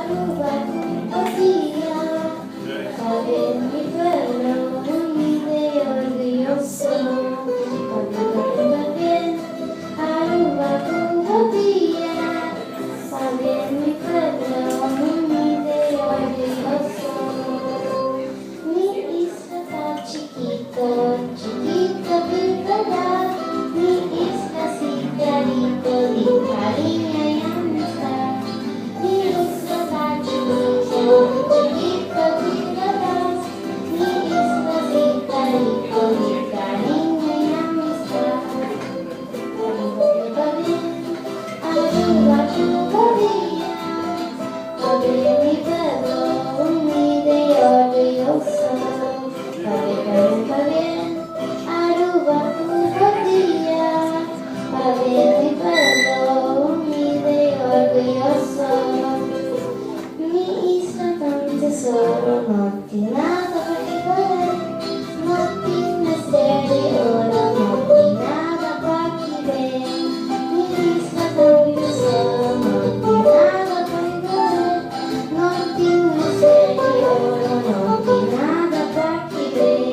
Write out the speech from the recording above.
Aruba con día, padre mi pueblo, humilde y orgulloso. Cuando bien, Aruba con día, padre mi pueblo, humilde y orgulloso. Mi isla está chiquito, chiquito, ¿verdad? Mi isla sí clarito, de cariño y amistad. Mi isla está chiquito, chiquito, ¿verdad? Mi isla sí clarito, de cariño y amistad. Cuando va bien, Aruba todavía, padre mi pueblo, humilde y orgulloso. Va bien, Aruba día, padre mi pueblo, humilde y orgulloso. Mi isla tan tesoro, no tiene nada particular, no tiene misterio de oro, no tiene nada para que ver. Mi isla tan tesoro, no tiene nada particular, no tiene misterio de oro, no tiene nada para que ver.